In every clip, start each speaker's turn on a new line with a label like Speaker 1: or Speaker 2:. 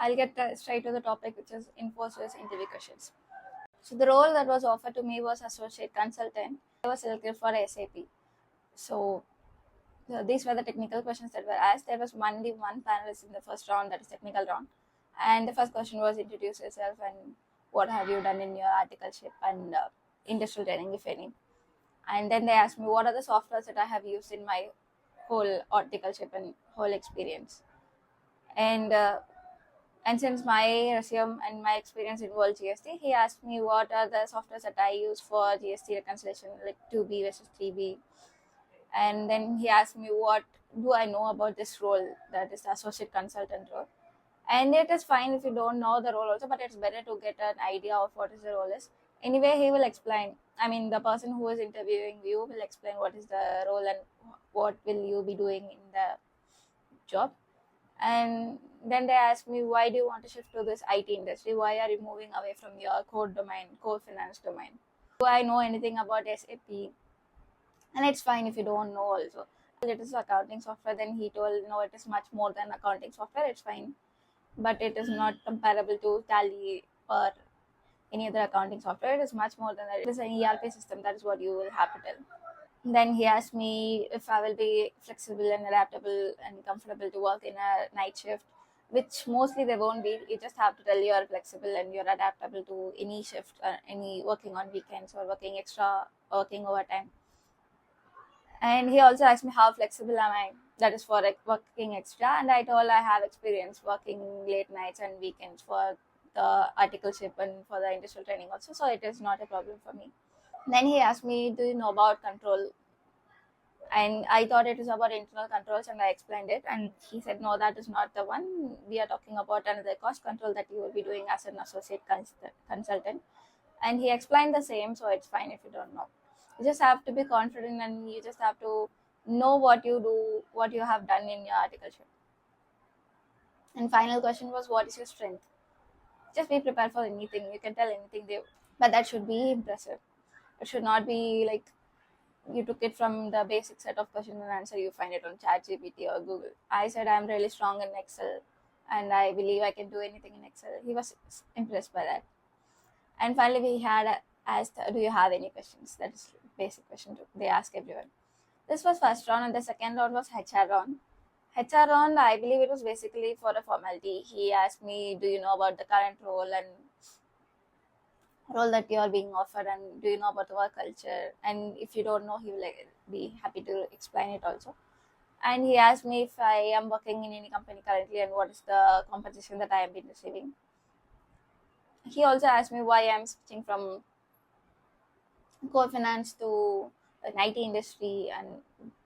Speaker 1: I'll get straight to the topic, which is Infosys interview questions. So the role that was offered to me was associate consultant. I was selected for SAP. So these were the technical questions that were asked. There was only one panelist in the first round, that is technical round. And the first question was introduce yourself and what have you done in your articleship and industrial training, if any. And then they asked me what are the softwares that I have used in my whole articleship and whole experience. And since my resume and my experience involved GST, he asked me what are the softwares that I use for GST reconciliation, like 2B versus 3B. And then he asked me what do I know about this role, that is the associate consultant role. And it is fine if you don't know the role also, but it's better to get an idea of what is the role is. Anyway, he will explain. I mean, the person who is interviewing you will explain what is the role and what will you be doing in the job. And then they asked me, why do you want to shift to this IT industry? Why are you moving away from your core domain, core finance domain? Do I know anything about SAP? And it's fine if you don't know also. It is accounting software. Then he told, no, it is much more than accounting software. It's fine. But it is not comparable to Tally or any other accounting software. It is much more than that. It is an ERP system. That is what you will have to tell. Then he asked me if I will be flexible and adaptable and comfortable to work in a night shift, which mostly they won't be. You just have to tell you are flexible and you're adaptable to any shift, any working on weekends or working extra, working overtime. And he also asked me how flexible am I, that is for like working extra. And I told I have experience working late nights and weekends for the articleship and for the industrial training also, so it is not a problem for me. Then he asked me, do you know about control? And I thought it is about internal controls, and I explained it. And he said, no, that is not the one. We are talking about another cost control that you will be doing as an associate consultant. And he explained the same, so it's fine if you don't know. You just have to be confident and you just have to know what you do, what you have done in your articleship. And final question was, what is your strength? Just be prepared for anything. You can tell anything, but that should be impressive. It should not be like you took it from the basic set of question and answer, you find it on ChatGPT or Google. I said I'm really strong in Excel and I believe I can do anything in Excel. He was impressed by that. And finally, we had asked, do you have any questions? That is basic question they ask everyone. This was first round, and the second round was HR round. HR round, I believe it was basically for a formality. He asked me, do you know about the current role and role that you are being offered, and do you know about the work culture? And if you don't know, he will be happy to explain it also. And he asked me if I am working in any company currently and what is the compensation that I have been receiving. He also asked me why I am switching from core finance to an IT industry, and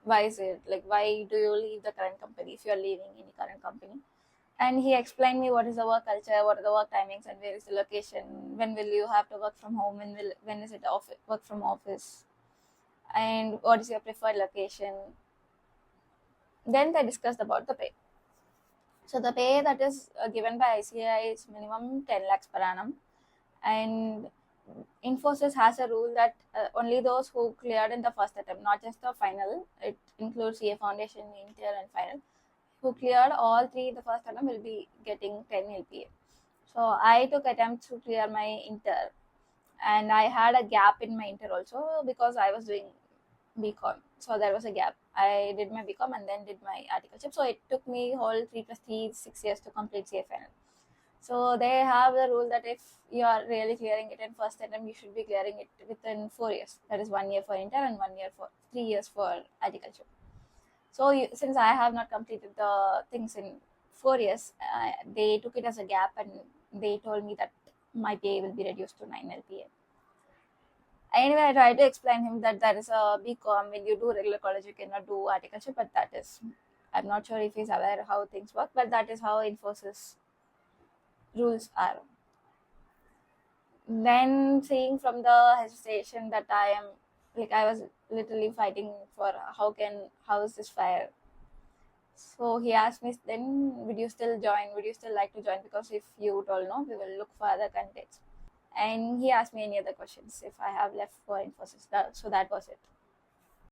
Speaker 1: why is it, like, why do you leave the current company if you are leaving any current company? And he explained me what is the work culture, what are the work timings, and where is the location, when will you have to work from home, when is it work from office, and what is your preferred location. Then they discussed about the pay. So the pay that is given by ICAI is minimum 10 lakhs per annum, and Infosys has a rule that only those who cleared in the first attempt, not just the final, it includes CA Foundation, Inter, and final, who cleared all three in the first attempt will be getting 10 LPA. So I took attempts to clear my Inter, and I had a gap in my Inter also because I was doing BCom. So there was a gap. I did my BCom and then did my articleship. So it took me whole 3 plus 3, 6 years to complete CA final. So they have the rule that if you are really clearing it in first attempt, you should be clearing it within 4 years. That is 1 year for Inter and 3 years for articleship. So since I have not completed the things in 4 years, they took it as a gap, and they told me that my pay will be reduced to 9 LPA. Anyway, I tried to explain him that there is a BCom. When you do regular college, you cannot do articleship, but that is, I'm not sure if he's aware how things work, but that is how Infosys rules are. Then seeing from the hesitation that I was literally fighting for how is this fair. So he asked me, then would you still join? Would you still like to join? Because if you told no, we will look for other candidates. And he asked me any other questions if I have left for Infosys. So that was it.